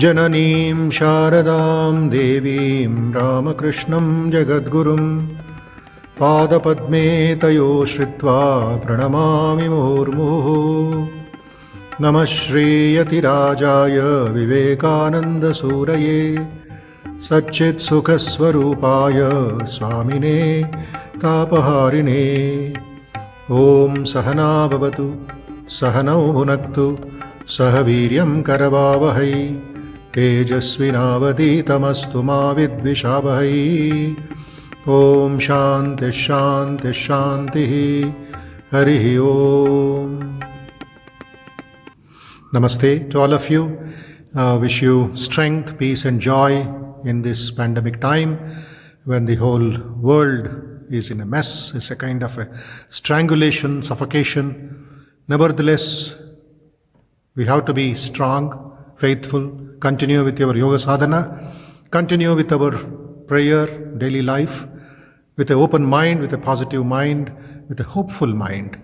जननीं शारदां देवीं रामकृष्णं जगद्गुरुं पादपद्मे तयो श्रित्वा प्रणमामि मुहुर्मुहुः। नमः श्रीयतिराजाय विवेकानन्दसूरये सच्चित्सुखस्वरूपाय स्वामिने तापहारिणे। ॐ सहना भवतु सहनौ भुनक्तु सह वीर्यं करवावहै तेजस्विनावधीतमस्तु मा विद्विषावहै। ॐ शान्तिः शान्तिः शान्तिः। हरिः ॐ। Namaste to all of you. Wish you strength, peace and joy in this pandemic time when the whole world is in a mess. It's a kind of a strangulation, suffocation. Nevertheless, we have to be strong, faithful, continue with your yoga sadhana, continue with our prayer, daily life, with an open mind, with a positive mind, with a hopeful mind.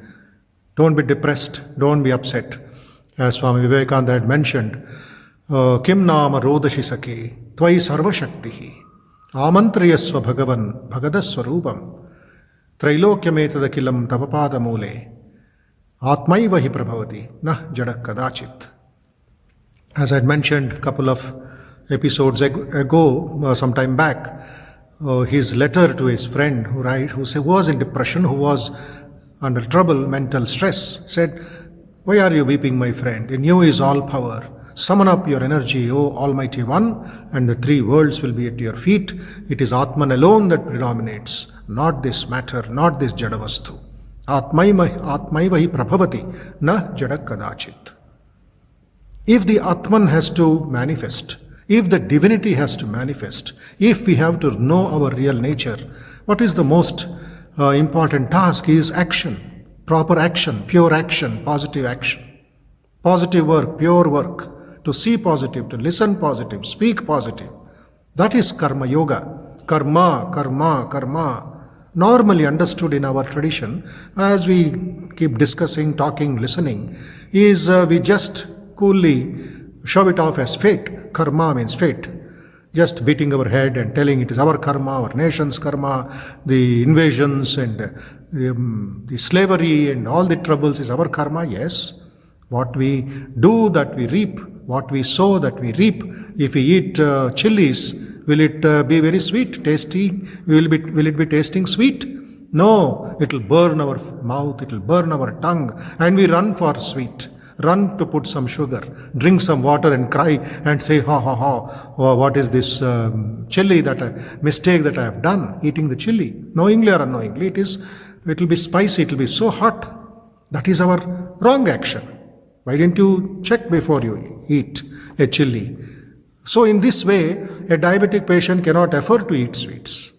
Don't be depressed, don't be upset. As Swami Vivekananda had mentioned, Kim nama rodashi sake, tvai sarva shaktihi, amantriyasva bhagavan bhagadasvarupam, trailokyametakilam tavapada mule, atmaiva hi prabhavati, na jadak kadachit. As I had mentioned a couple of episodes ago, some time back, his letter to his friend who was in depression, who was under trouble, mental stress, said, "Why are you weeping, my friend? In you is all power. Summon up your energy, O Almighty One, and the three worlds will be at your feet. It is Atman alone that predominates, not this matter, not this Jadavastu. Atmaiva hi prabhavati, na jadak kadachit." If the Atman has to manifest, if the divinity has to manifest, if we have to know our real nature, what is the most important task is action, proper action, pure action, positive action. Positive work, pure work, to see positive, to listen positive, speak positive. That is karma yoga. Karma, karma, karma. Normally understood in our tradition, as we keep discussing, talking, listening, is we just coolly shove it off as fate. Karma means fate. Just beating our head and telling it is our karma, our nation's karma, the invasions and the slavery and all the troubles is our karma. Yes, what we do that we reap, what we sow that we reap. If we eat chilies, will it be very sweet, tasty? Will it be tasting sweet? No, it will burn our mouth, it will burn our tongue, and we run for sweet. Run to put some sugar, drink some water and cry and say, ha ha ha, what is this chili, mistake that I have done, eating the chili. Knowingly or unknowingly, it will be spicy, it will be so hot. That is our wrong action. Why didn't you check before you eat a chili? So in this way, a diabetic patient cannot afford to eat sweets.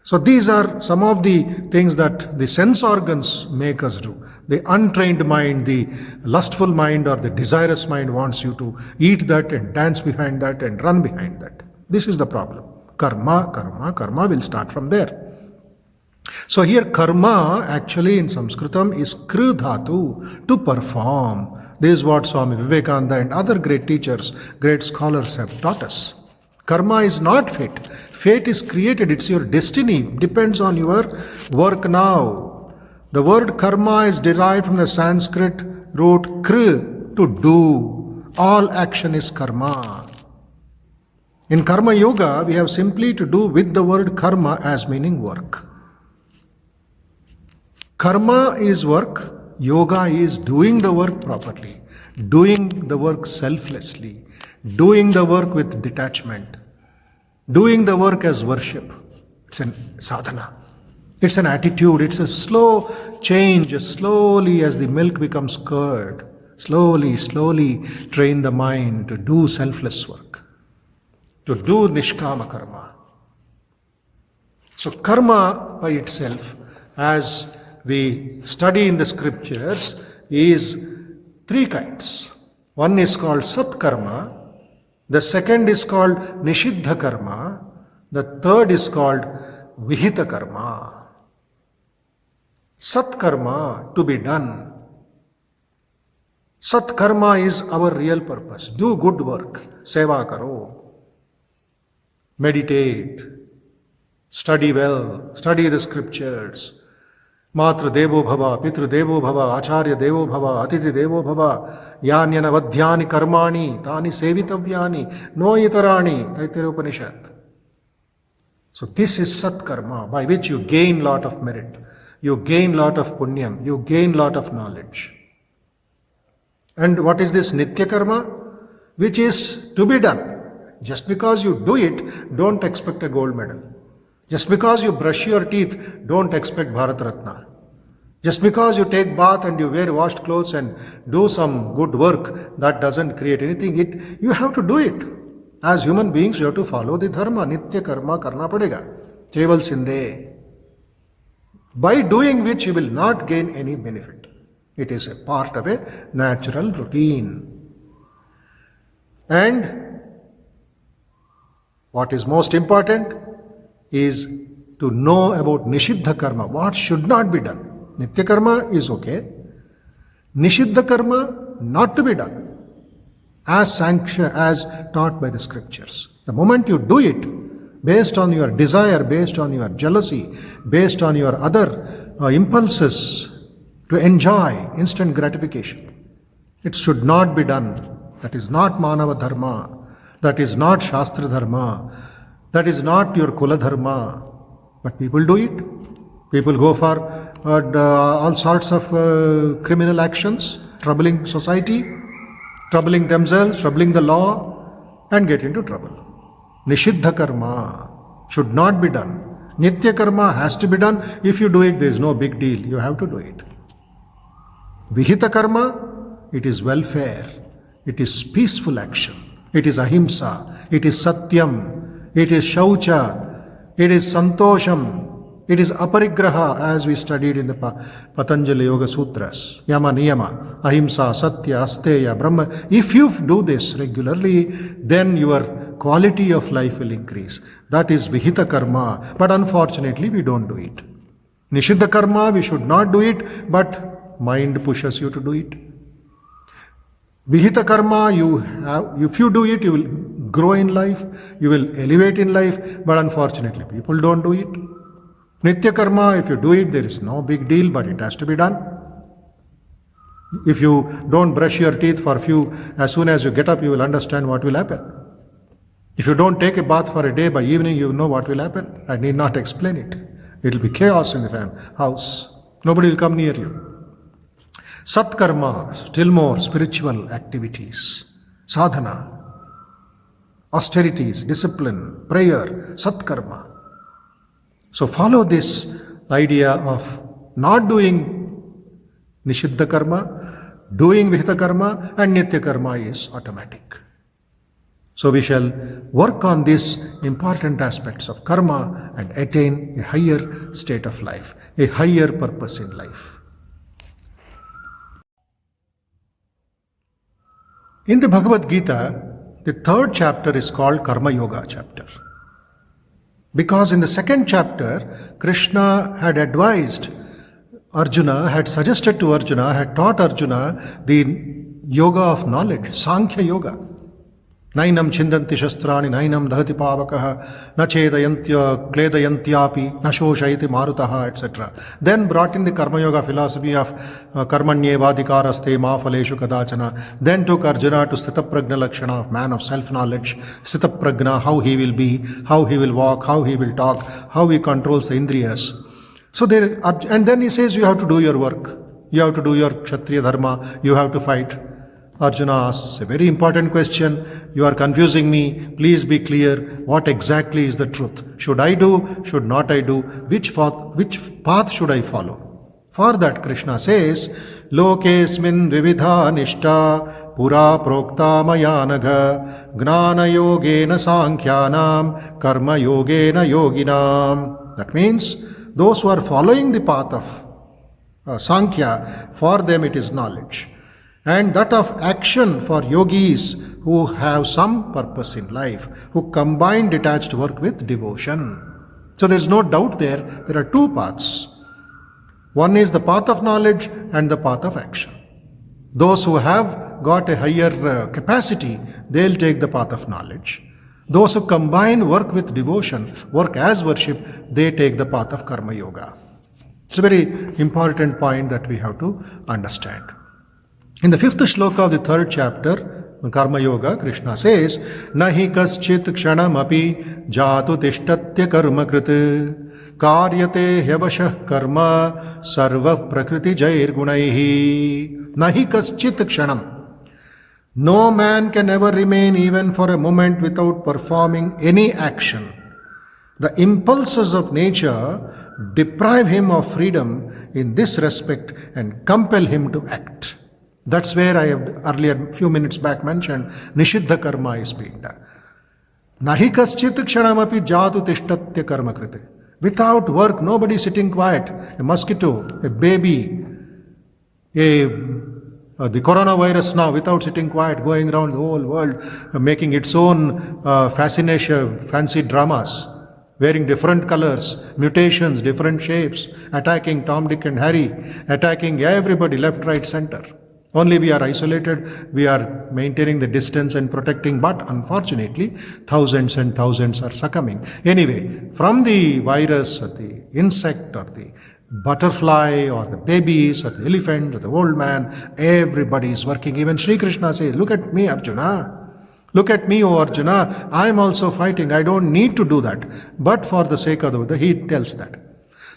So these are some of the things that the sense organs make us do. The untrained mind, the lustful mind or the desirous mind wants you to eat that and dance behind that and run behind that. This is the problem. Karma, karma, karma will start from there. So here karma actually in Sanskritam is kru dhatu, to perform. This is what Swami Vivekananda and other great teachers, great scholars have taught us. Karma is not fate. Fate is created, it's your destiny, depends on your work now. The word karma is derived from the Sanskrit root kr, to do. All action is karma. In karma yoga, we have simply to do with the word karma as meaning work. Karma is work, yoga is doing the work properly, doing the work selflessly, doing the work with detachment, doing the work as worship. It's an sadhana. It's an attitude. It's a slow change, slowly as the milk becomes curd. Slowly, slowly train the mind to do selfless work. to do nishkama karma. So karma by itself, as we study in the scriptures, is three kinds. One is called sat karma, the second is called nishiddha karma, the third is called vihita karma. Sat karma, to be done. Sat karma is our real purpose. Do good work, seva karo, meditate, study well, study the scriptures. Matra devo bhava, pitru devo bhava, acharya devo bhava, atiti devo bhava, yanyana vadhyani karmani, tani sevitavyani, no itarani, Taittiriya Upanishad. So this is sat karma, by which you gain lot of merit, you gain lot of punyam, you gain lot of knowledge. And what is this nitya karma? Which is to be done. Just because you do it, don't expect a gold medal. Just because you brush your teeth, don't expect Bharat Ratna. Just because you take bath and you wear washed clothes and do some good work, that doesn't create anything. You have to do it. As human beings, you have to follow the dharma. Nitya karma karna padega. Cheval sinde. By doing which you will not gain any benefit. It is a part of a natural routine. And what is most important is to know about nishiddha karma, what should not be done. Nitya karma is okay. Nishiddha karma, not to be done, as sanctioned, as taught by the scriptures. The moment you do it, based on your desire, based on your jealousy, based on your other impulses to enjoy instant gratification, it should not be done. That is not manava dharma. That is not shastra dharma. That is not your kula dharma. But people do it. People go for all sorts of criminal actions, troubling society, troubling themselves, troubling the law, and get into trouble. Nishiddha karma should not be done. Nitya karma has to be done. If you do it, there is no big deal. You have to do it. Vihita karma, it is welfare. It is peaceful action. It is ahimsa. It is satyam. It is shaucha. It is santosham. It is aparigraha, as we studied in the Patanjali Yoga Sutras. Yama niyama, ahimsa, satya, asteya, brahma. If you do this regularly, then your quality of life will increase. That is vihita karma. But unfortunately, we don't do it. Nishiddha karma, we should not do it, but mind pushes you to do it. Vihita karma, if you do it, you will grow in life, you will elevate in life, but unfortunately, people don't do it. Nitya karma, if you do it, there is no big deal, but it has to be done. If you don't brush your teeth for as soon as you get up, you will understand what will happen. If you don't take a bath for a day, by evening you will know what will happen. I need not explain it. It will be chaos in the house. Nobody will come near you. Sat karma, still more spiritual activities, sadhana, austerities, discipline, prayer, sat karma. So follow this idea of not doing nishiddha karma, doing vihita karma, and nitya karma is automatic. So we shall work on these important aspects of karma and attain a higher state of life, a higher purpose in life. In the Bhagavad Gita, the third chapter is called Karma Yoga chapter. Because in the second chapter, Krishna had advised Arjuna, had suggested to Arjuna, had taught Arjuna the yoga of knowledge, Sankhya Yoga. Nainam chindanti shastrani, nainam dahati pavakaha, na chedayantya, kledayantyapi, na shoshayati marutaha, etc. Then brought in the Karma Yoga philosophy of karmanyevadhikaraste ma phaleshu kadachana. Then took Arjuna to Sthitaprajna Lakshana of man of self-knowledge, Sthitaprajna, how he will be, how he will walk, how he will talk, how he controls the indriyas. So there, and then he says you have to do your work, you have to do your Kshatriya dharma, you have to fight. Arjuna asks a very important question. You are confusing me. Please be clear. What exactly is the truth? Should I do? Should not I do? Which path should I follow? For that, Krishna says, Lokesmin vividha nishta pura prokta mayanagha gnana yogena sankhyanam karma yogena yoginam. That means those who are following the path of Sankhya, for them it is knowledge. And that of action for yogis who have some purpose in life, who combine detached work with devotion. So there is no doubt there. There are two paths. One is the path of knowledge and the path of action. Those who have got a higher capacity, they'll take the path of knowledge. Those who combine work with devotion, work as worship, they take the path of karma yoga. It's a very important point that we have to understand. In the 5th shloka of the 3rd chapter, Karma Yoga, Krishna says, Nahi kaschit kshanam api jatu tishtatya karma kriti karyate hyavashah karma sarva prakriti jair gunaihi. Nahi kaschit kshanam. No man can ever remain even for a moment without performing any action. The impulses of nature deprive him of freedom in this respect and compel him to act. That's where I have earlier, few minutes back, mentioned Nishiddha karma is being done. Nahi kaschit kshanamapi jatu tishtatya karma krite. Without work, nobody is sitting quiet. A mosquito, a baby, the coronavirus now, without sitting quiet, going around the whole world, making its own fascination, fancy dramas, wearing different colors, mutations, different shapes, attacking Tom, Dick and Harry, attacking everybody, left, right, center. Only we are isolated, we are maintaining the distance and protecting, but unfortunately, thousands and thousands are succumbing. Anyway, from the virus or the insect or the butterfly or the babies or the elephant or the old man, everybody is working. Even Sri Krishna says, look at me, Arjuna. Look at me, O Arjuna. I am also fighting. I don't need to do that. But for the sake of the Buddha, he tells that.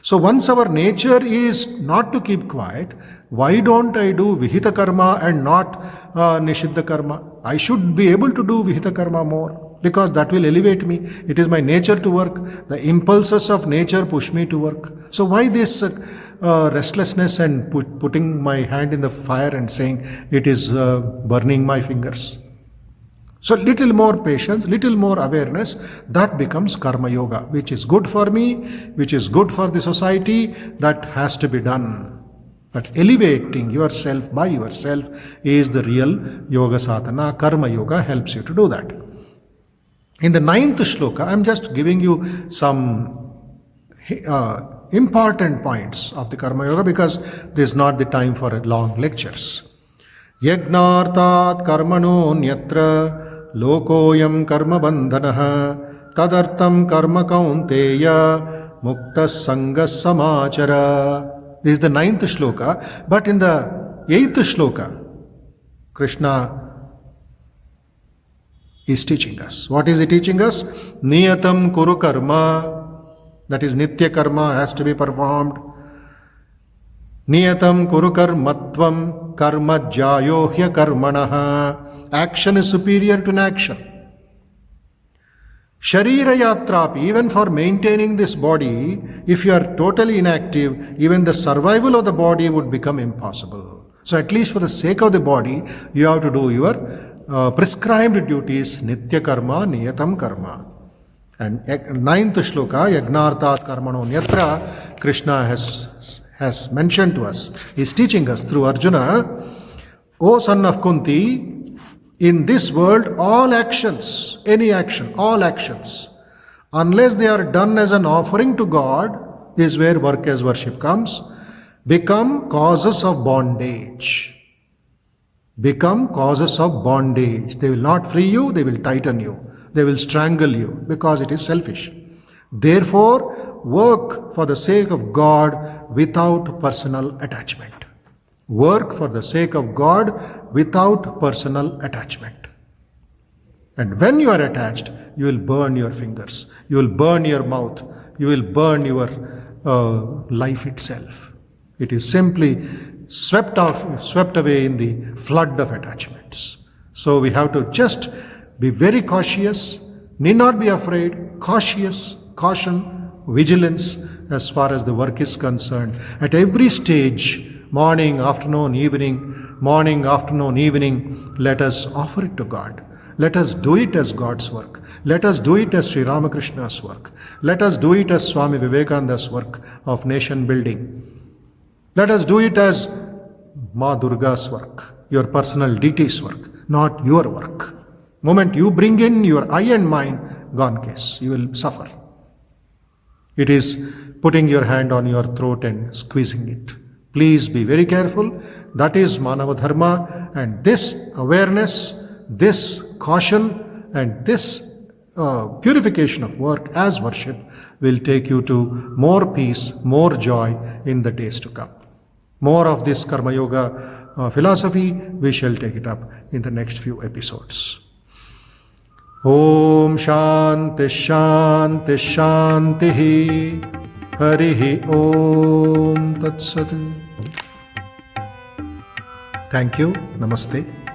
So once our nature is not to keep quiet, why don't I do Vihita karma and not Nishiddha karma? I should be able to do Vihita karma more because that will elevate me. It is my nature to work. The impulses of nature push me to work. So why this restlessness and putting my hand in the fire and saying it is burning my fingers? So little more patience, little more awareness, that becomes karma yoga, which is good for me, which is good for the society, that has to be done. But elevating yourself by yourself is the real yoga sadhana. Karma yoga helps you to do that. In the 9th shloka, I am just giving you some important points of the karma yoga because this is not the time for long lectures. Yagnartat karmano nyatra lokoyam karma bandhanah tadartam karma kaunteya mukta sangas samachara. This is the 9th shloka, but in the 8th shloka, Krishna is teaching us. What is he teaching us? Niyatam kuru karma, that is nitya karma, has to be performed. Niyatam kuru karmatvam karma jayohya karmanaha. Action is superior to inaction. Sharira yatrapi, even for maintaining this body, if you are totally inactive, even the survival of the body would become impossible. So at least for the sake of the body, you have to do your prescribed duties, nitya karma, niyatam karma. And 9th shloka, yagnartat karmano nyatra, Krishna has mentioned to us, he is teaching us through Arjuna, O son of Kunti, in this world all actions, any action, all actions, unless they are done as an offering to God, this is where work as worship comes, become causes of bondage. Become causes of bondage. They will not free you, they will tighten you, they will strangle you because it is selfish. Therefore, work for the sake of God without personal attachment. Work for the sake of God without personal attachment. And when you are attached, you will burn your fingers, you will burn your mouth, you will burn your life itself. It is simply swept away in the flood of attachments. So we have to just be very cautious, need not be afraid, cautious, caution, vigilance, as far as the work is concerned. At every stage, morning, afternoon, evening, let us offer it to God. Let us do it as God's work. Let us do it as Sri Ramakrishna's work. Let us do it as Swami Vivekananda's work of nation building. Let us do it as Ma Durga's work, your personal deity's work, not your work. Moment you bring in your I and mine, gone case, you will suffer. It is putting your hand on your throat and squeezing it. Please be very careful. That is Manava Dharma, and this awareness, this caution, and this purification of work as worship will take you to more peace, more joy in the days to come. More of this Karma Yoga philosophy, we shall take it up in the next few episodes. Om Shanti Shanti Shanti Harihi Om Tat Sat. Thank you. Namaste.